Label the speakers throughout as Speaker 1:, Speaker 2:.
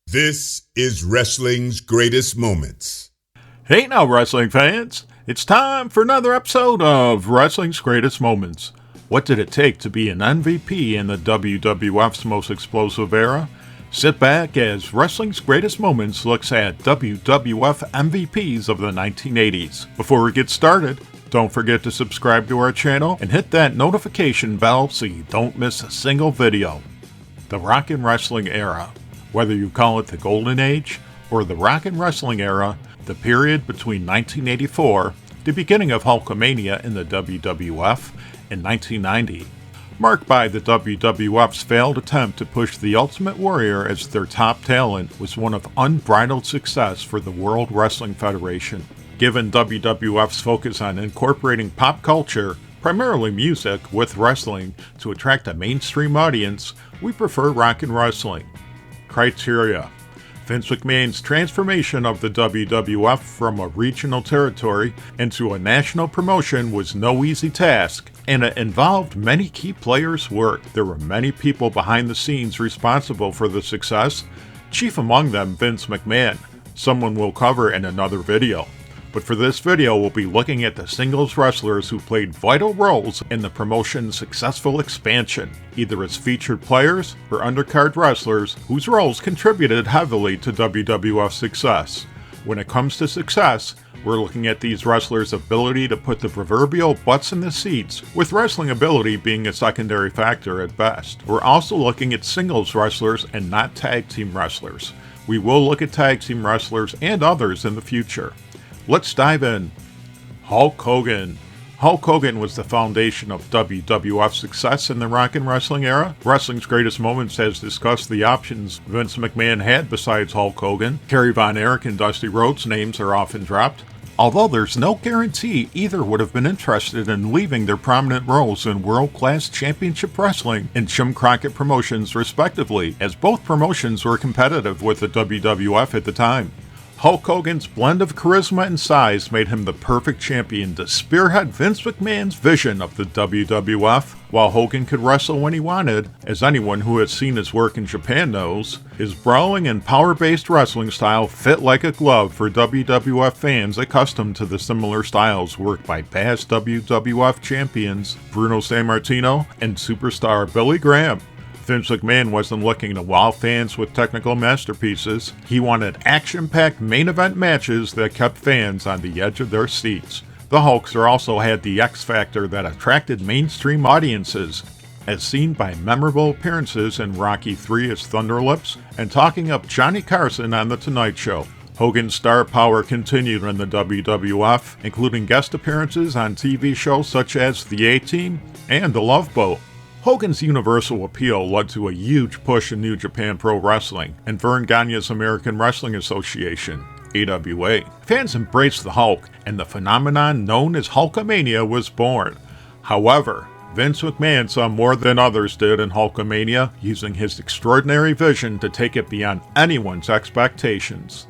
Speaker 1: This is wrestling's greatest moments.
Speaker 2: Hey now, wrestling fans! It's time for another episode of Wrestling's Greatest Moments. What did it take to be an MVP in the WWF's most explosive era? Sit back as Wrestling's Greatest Moments looks at WWF MVPs of the 1980s. Before we get started, don't forget to subscribe to our channel and hit that notification bell so you don't miss a single video. The Rock and Wrestling Era. Whether you call it the Golden Age or the Rock and Wrestling Era, the period between 1984, the beginning of Hulkamania in the WWF, and 1990, marked by the WWF's failed attempt to push the Ultimate Warrior as their top talent, was one of unbridled success for the World Wrestling Federation. Given WWF's focus on incorporating pop culture, primarily music, with wrestling to attract a mainstream audience, we prefer rock and wrestling. Criteria: Vince McMahon's transformation of the WWF from a regional territory into a national promotion was no easy task, and it involved many key players' work. There were many people behind the scenes responsible for the success, chief among them Vince McMahon, someone we'll cover in another video. But for this video, we'll be looking at the singles wrestlers who played vital roles in the promotion's successful expansion, either as featured players or undercard wrestlers whose roles contributed heavily to WWF's success. When it comes to success, we're looking at these wrestlers' ability to put the proverbial butts in the seats, with wrestling ability being a secondary factor at best. We're also looking at singles wrestlers and not tag team wrestlers. We will look at tag team wrestlers and others in the future. Let's dive in. Hulk Hogan. Hulk Hogan was the foundation of WWF's success in the Rock and Wrestling era. Wrestling's Greatest Moments has discussed the options Vince McMahon had besides Hulk Hogan. Kerry Von Erich and Dusty Rhodes' names are often dropped, although there's no guarantee either would have been interested in leaving their prominent roles in world-class championship wrestling and Jim Crockett Promotions respectively, as both promotions were competitive with the WWF at the time. Hulk Hogan's blend of charisma and size made him the perfect champion to spearhead Vince McMahon's vision of the WWF. While Hogan could wrestle when he wanted, as anyone who has seen his work in Japan knows, his brawling and power-based wrestling style fit like a glove for WWF fans accustomed to the similar styles worked by past WWF champions Bruno Sammartino and superstar Billy Graham. Vince McMahon wasn't looking to wow fans with technical masterpieces. He wanted action-packed main event matches that kept fans on the edge of their seats. The Hulkster also had the X factor that attracted mainstream audiences, as seen by memorable appearances in Rocky III as Thunderlips and talking up Johnny Carson on The Tonight Show. Hogan's star power continued in the WWF, including guest appearances on TV shows such as The A-Team and The Love Boat. Hogan's universal appeal led to a huge push in New Japan Pro Wrestling and Vern Gagne's American Wrestling Association, AWA. Fans embraced the Hulk, and the phenomenon known as Hulkamania was born. However, Vince McMahon saw more than others did in Hulkamania, using his extraordinary vision to take it beyond anyone's expectations.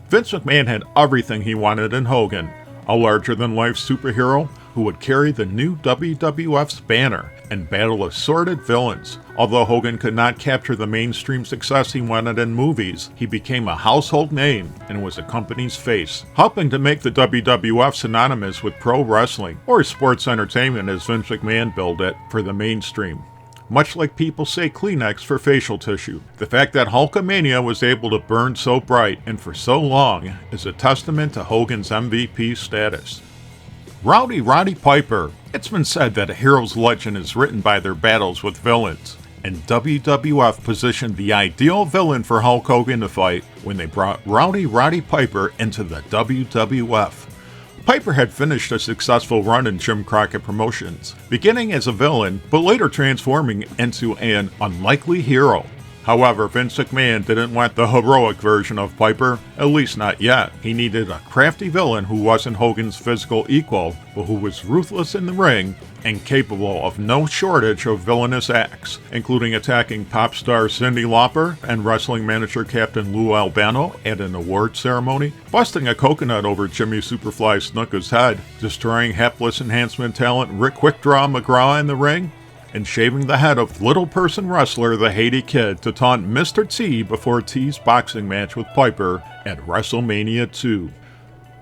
Speaker 2: Vince McMahon had everything he wanted in Hogan: a larger-than-life superhero who would carry the new WWF's banner and battle assorted villains. Although Hogan could not capture the mainstream success he wanted in movies, he became a household name and was a company's face, helping to make the WWF synonymous with pro wrestling, or sports entertainment as Vince McMahon billed it, for the mainstream. Much like people say Kleenex for facial tissue, the fact that Hulkamania was able to burn so bright and for so long is a testament to Hogan's MVP status. Roddy Piper. It's been said that a hero's legend is written by their battles with villains, and WWF positioned the ideal villain for Hulk Hogan to fight when they brought Roddy Piper into the WWF. Piper had finished a successful run in Jim Crockett Promotions, beginning as a villain but later transforming into an unlikely hero. However, Vince McMahon didn't want the heroic version of Piper, at least not yet. He needed a crafty villain who wasn't Hogan's physical equal, but who was ruthless in the ring and capable of no shortage of villainous acts, including attacking pop star Cyndi Lauper and wrestling manager Captain Lou Albano at an award ceremony, busting a coconut over Jimmy Superfly Snuka's head, destroying hapless enhancement talent Rick Quickdraw McGraw in the ring, and shaving the head of little person wrestler the Haiti Kid to taunt Mr. T before T's boxing match with Piper at WrestleMania 2.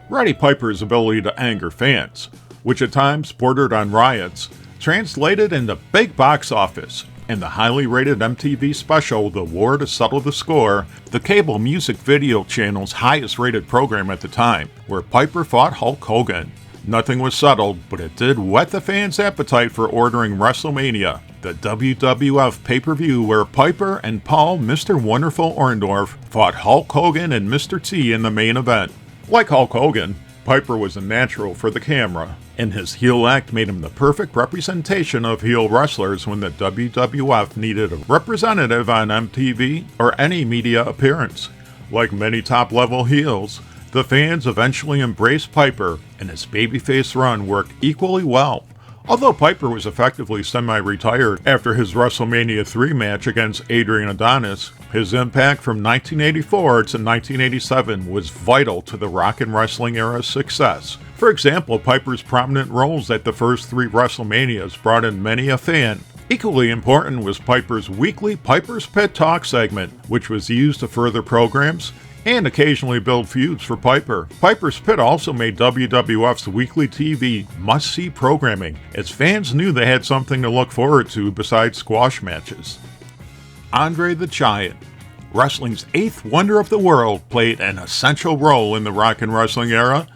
Speaker 2: Roddy Piper's ability to anger fans, which at times bordered on riots, translated into big box office, and the highly rated MTV special The War to Settle the Score, the cable music video channel's highest rated program at the time, where Piper fought Hulk Hogan. Nothing was settled, but it did whet the fans' appetite for ordering WrestleMania, the WWF pay-per-view where Piper and Paul Mr. Wonderful Orndorff fought Hulk Hogan and Mr. T in the main event. Like Hulk Hogan, Piper was a natural for the camera, and his heel act made him the perfect representation of heel wrestlers when the WWF needed a representative on MTV or any media appearance. Like many top-level heels, the fans eventually embraced Piper, and his babyface run worked equally well. Although Piper was effectively semi-retired after his WrestleMania 3 match against Adrian Adonis, his impact from 1984 to 1987 was vital to the rock and wrestling era's success. For example, Piper's prominent roles at the first 3 WrestleManias brought in many a fan. Equally important was Piper's weekly Piper's Pit Talk segment, which was used to further programs and occasionally build feuds for Piper. Piper's Pit also made WWF's weekly TV must-see programming, as fans knew they had something to look forward to besides squash matches. Andre the Giant, wrestling's 8th wonder of the world, played an essential role in the rock and wrestling era.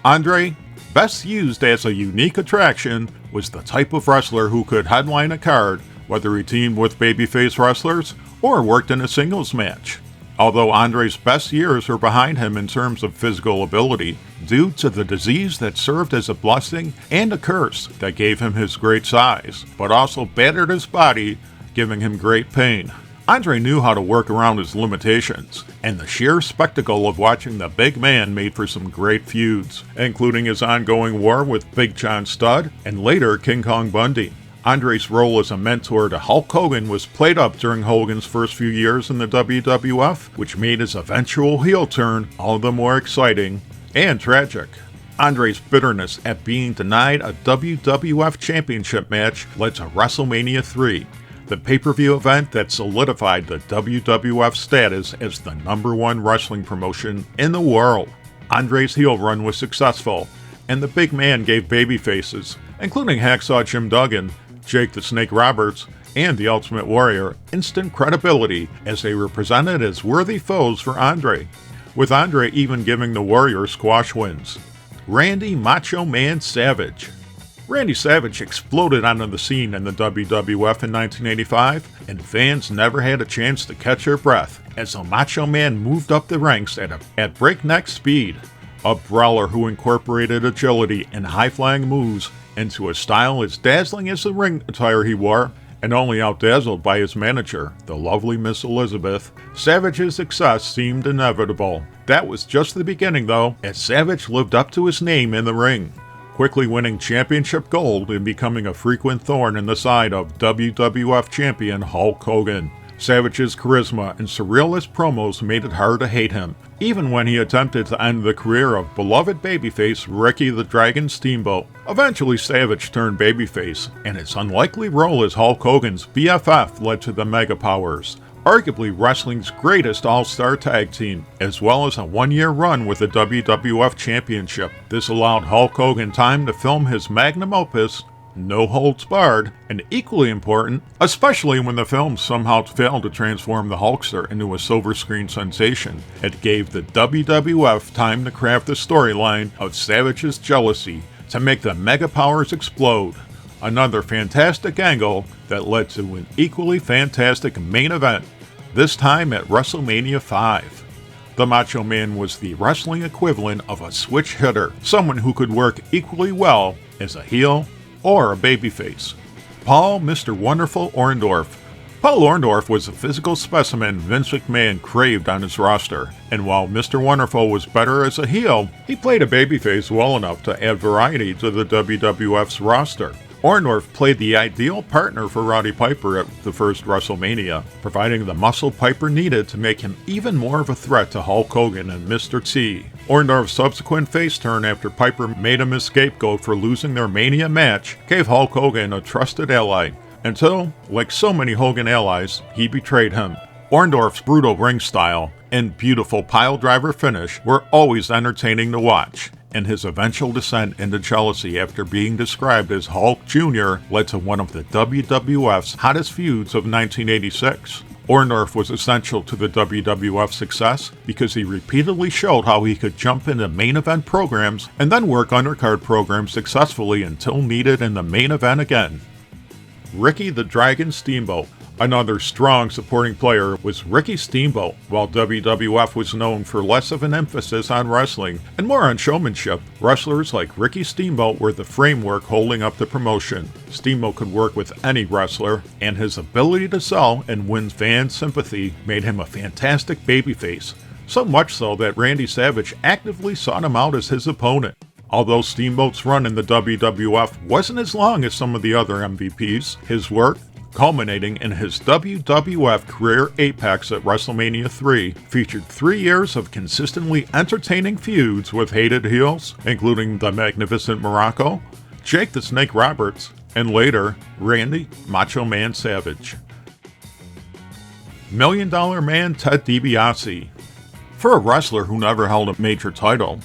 Speaker 2: Andre, best used as a unique attraction, was the type of wrestler who could headline a card, whether he teamed with babyface wrestlers or worked in a singles match. Although Andre's best years were behind him in terms of physical ability, due to the disease that served as a blessing and a curse that gave him his great size, but also battered his body, giving him great pain. Andre knew how to work around his limitations, and the sheer spectacle of watching the big man made for some great feuds, including his ongoing war with Big John Studd and later King Kong Bundy. Andre's role as a mentor to Hulk Hogan was played up during Hogan's first few years in the WWF, which made his eventual heel turn all the more exciting and tragic. Andre's bitterness at being denied a WWF Championship match led to WrestleMania 3, the pay-per-view event that solidified the WWF status as the #1 wrestling promotion in the world. Andre's heel run was successful, and the big man gave babyfaces, including Hacksaw Jim Duggan, Jake the Snake Roberts, and the Ultimate Warrior, instant credibility as they were presented as worthy foes for Andre, with Andre even giving the Warrior squash wins. Randy Macho Man Savage. Randy Savage exploded onto the scene in the WWF in 1985, and fans never had a chance to catch their breath as the Macho Man moved up the ranks at breakneck speed. A brawler who incorporated agility and high-flying moves into a style as dazzling as the ring attire he wore, and only outdazzled by his manager, the lovely Miss Elizabeth, Savage's success seemed inevitable. That was just the beginning, though, as Savage lived up to his name in the ring, quickly winning championship gold and becoming a frequent thorn in the side of WWF champion Hulk Hogan. Savage's charisma and surrealist promos made it hard to hate him, even when he attempted to end the career of beloved babyface Ricky the Dragon Steamboat. Eventually, Savage turned babyface, and his unlikely role as Hulk Hogan's BFF led to the Mega Powers, arguably wrestling's greatest all-star tag team, as well as a one-year run with the WWF Championship. This allowed Hulk Hogan time to film his magnum opus, No Holds Barred, and equally important, especially when the film somehow failed to transform the Hulkster into a silver screen sensation, it gave the WWF time to craft the storyline of Savage's jealousy to make the Mega Powers explode. Another fantastic angle that led to an equally fantastic main event, this time at WrestleMania 5. The Macho Man was the wrestling equivalent of a switch hitter, someone who could work equally well as a heel or a babyface. Paul Mr. Wonderful Orndorff. Paul Orndorff was a physical specimen Vince McMahon craved on his roster, and while Mr. Wonderful was better as a heel, he played a babyface well enough to add variety to the WWF's roster. Orndorff played the ideal partner for Roddy Piper at the first WrestleMania, providing the muscle Piper needed to make him even more of a threat to Hulk Hogan and Mr. T. Orndorff's subsequent face turn after Piper made him his scapegoat for losing their Mania match gave Hulk Hogan a trusted ally, until, like so many Hogan allies, he betrayed him. Orndorff's brutal ring style and beautiful piledriver finish were always entertaining to watch, and his eventual descent into jealousy after being described as Hulk Jr. led to one of the WWF's hottest feuds of 1986. Orndorff was essential to the WWF success because he repeatedly showed how he could jump into main event programs and then work undercard programs successfully until needed in the main event again. Ricky the Dragon Steamboat. Another strong supporting player was Ricky Steamboat. While WWF was known for less of an emphasis on wrestling and more on showmanship, wrestlers like Ricky Steamboat were the framework holding up the promotion. Steamboat could work with any wrestler, and his ability to sell and win fan sympathy made him a fantastic babyface, so much so that Randy Savage actively sought him out as his opponent. Although Steamboat's run in the WWF wasn't as long as some of the other MVPs, his work, culminating in his WWF career apex at WrestleMania 3, featured 3 years of consistently entertaining feuds with hated heels, including the Magnificent Morocco, Jake the Snake Roberts, and later, Randy Macho Man Savage. $1 Million Man Ted DiBiase. For a wrestler who never held a major title,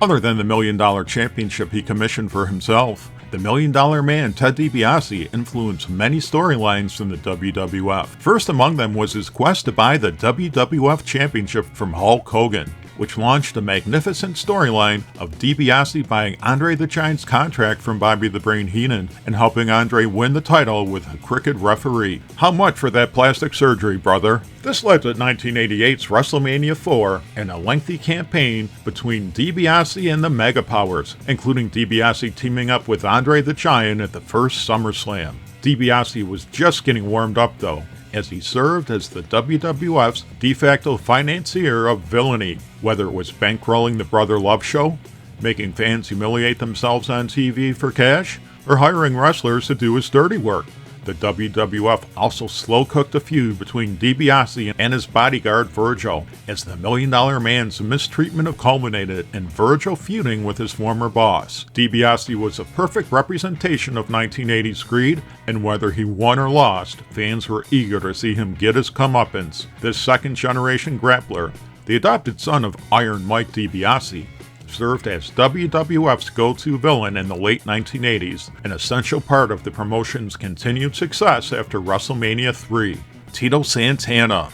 Speaker 2: other than the $1 Million Championship he commissioned for himself, the $1 Million Man Ted DiBiase influenced many storylines from the WWF. First among them was his quest to buy the WWF Championship from Hulk Hogan, which launched a magnificent storyline of DiBiase buying Andre the Giant's contract from Bobby the Brain Heenan and helping Andre win the title with a crooked referee. How much for that plastic surgery, brother? This led to 1988's WrestleMania 4 and a lengthy campaign between DiBiase and the Mega Powers, including DiBiase teaming up with Andre the Giant at the first SummerSlam. DiBiase was just getting warmed up though, as he served as the WWF's de facto financier of villainy, whether it was bankrolling the Brother Love Show, making fans humiliate themselves on TV for cash, or hiring wrestlers to do his dirty work. The WWF also slow-cooked a feud between DiBiase and his bodyguard Virgil, as the $1 Million Man's mistreatment culminated in Virgil feuding with his former boss. DiBiase was a perfect representation of 1980s greed, and whether he won or lost, fans were eager to see him get his comeuppance. This second-generation grappler, the adopted son of Iron Mike DiBiase, served as WWF's go-to villain in the late 1980s, an essential part of the promotion's continued success after WrestleMania 3. Tito Santana.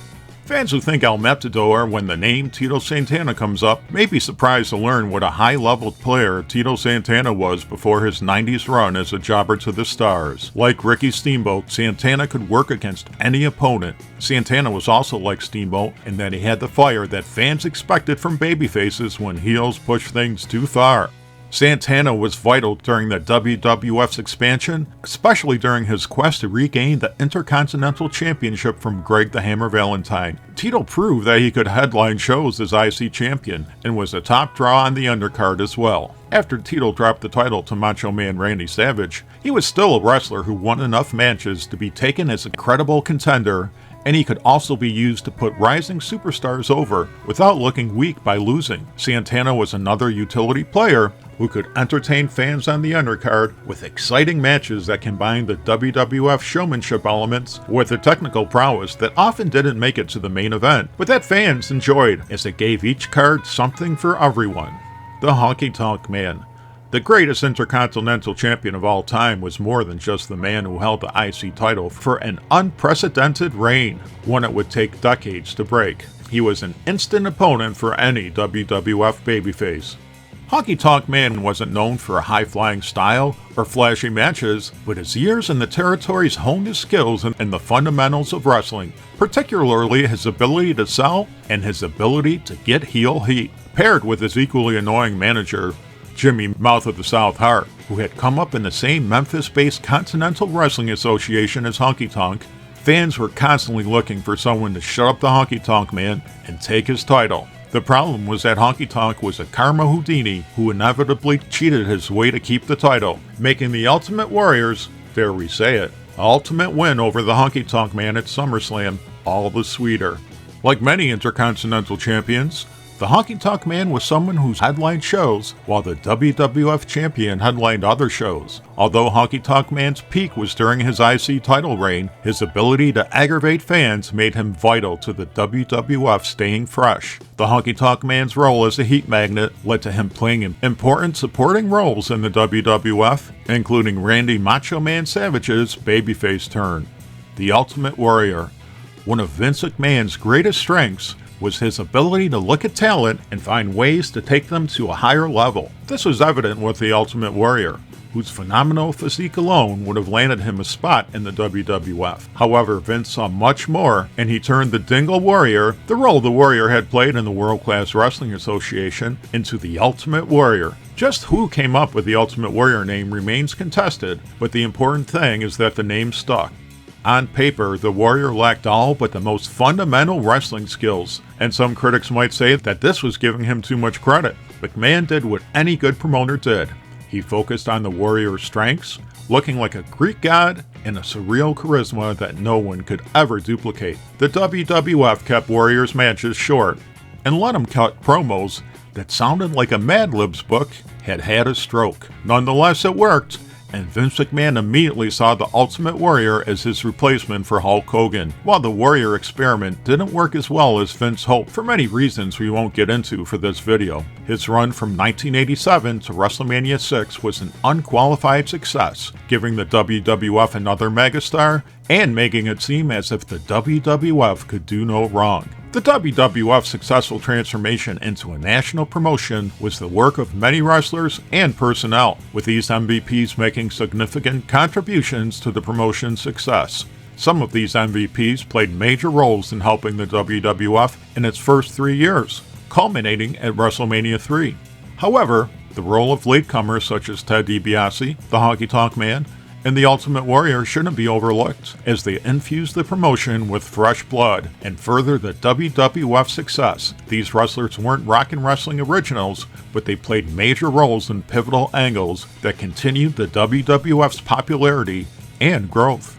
Speaker 2: Fans who think El Matador when the name Tito Santana comes up may be surprised to learn what a high-level player Tito Santana was before his 90s run as a jobber to the stars. Like Ricky Steamboat, Santana could work against any opponent. Santana was also like Steamboat in that he had the fire that fans expected from babyfaces when heels pushed things too far. Santana was vital during the WWF's expansion, especially during his quest to regain the Intercontinental Championship from Greg the Hammer Valentine. Tito proved that he could headline shows as IC champion, and was a top draw on the undercard as well. After Tito dropped the title to Macho Man Randy Savage, he was still a wrestler who won enough matches to be taken as a credible contender, and he could also be used to put rising superstars over without looking weak by losing. Santana was another utility player who could entertain fans on the undercard with exciting matches that combined the WWF showmanship elements with the technical prowess that often didn't make it to the main event, but that fans enjoyed as it gave each card something for everyone. The Honky Tonk Man. The greatest Intercontinental Champion of all time was more than just the man who held the IC title for an unprecedented reign, one it would take decades to break. He was an instant opponent for any WWF babyface. Honky Tonk Man wasn't known for a high-flying style or flashy matches, but his years in the territories honed his skills in the fundamentals of wrestling, particularly his ability to sell and his ability to get heel heat. Paired with his equally annoying manager, Jimmy Mouth of the South Hart, who had come up in the same Memphis-based Continental Wrestling Association as Honky Tonk, fans were constantly looking for someone to shut up the Honky Tonk Man and take his title. The problem was that Honky Tonk was a karma Houdini who inevitably cheated his way to keep the title, making the Ultimate Warrior's, dare we say it, ultimate win over the Honky Tonk Man at SummerSlam all the sweeter. Like many Intercontinental Champions, The Honky Tonk Man was someone who headlined shows, while the WWF Champion headlined other shows. Although Honky Tonk Man's peak was during his IC title reign, his ability to aggravate fans made him vital to the WWF staying fresh. The Honky Tonk Man's role as a heat magnet led to him playing important supporting roles in the WWF, including Randy Macho Man Savage's babyface turn. The Ultimate Warrior. One of Vince McMahon's greatest strengths was his ability to look at talent and find ways to take them to a higher level. This was evident with the Ultimate Warrior, whose phenomenal physique alone would have landed him a spot in the WWF. However, Vince saw much more, and he turned the Dingle Warrior, the role the Warrior had played in the World Class Wrestling Association, into the Ultimate Warrior. Just who came up with the Ultimate Warrior name remains contested, but the important thing is that the name stuck. On paper, the Warrior lacked all but the most fundamental wrestling skills, and some critics might say that this was giving him too much credit. McMahon did what any good promoter did. He focused on the Warrior's strengths, looking like a Greek god and a surreal charisma that no one could ever duplicate. The WWF kept Warrior's matches short and let him cut promos that sounded like a Mad Libs book had had a stroke. Nonetheless, it worked, and Vince McMahon immediately saw the Ultimate Warrior as his replacement for Hulk Hogan. While the Warrior experiment didn't work as well as Vince hoped for many reasons we won't get into for this video, his run from 1987 to WrestleMania 6 was an unqualified success, giving the WWF another megastar and making it seem as if the WWF could do no wrong. The WWF's successful transformation into a national promotion was the work of many wrestlers and personnel, with these MVPs making significant contributions to the promotion's success. Some of these MVPs played major roles in helping the WWF in its first 3 years, culminating at WrestleMania 3. However, the role of latecomers such as Ted DiBiase, the Honky Tonk Man, and the Ultimate Warrior shouldn't be overlooked, as they infused the promotion with fresh blood and further the WWF success. These wrestlers weren't Rockin' Wrestling originals, but they played major roles in pivotal angles that continued the WWF's popularity and growth.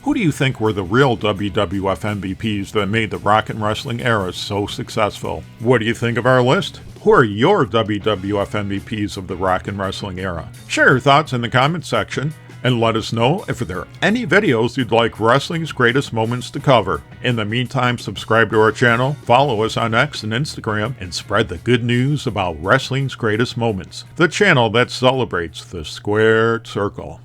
Speaker 2: Who do you think were the real WWF MVPs that made the Rockin' Wrestling era so successful? What do you think of our list? Who are your WWF MVPs of the Rockin' Wrestling era? Share your thoughts in the comments section, and let us know if there are any videos you'd like Wrestling's Greatest Moments to cover. In the meantime, subscribe to our channel, follow us on X and Instagram, and spread the good news about Wrestling's Greatest Moments, the channel that celebrates the squared circle.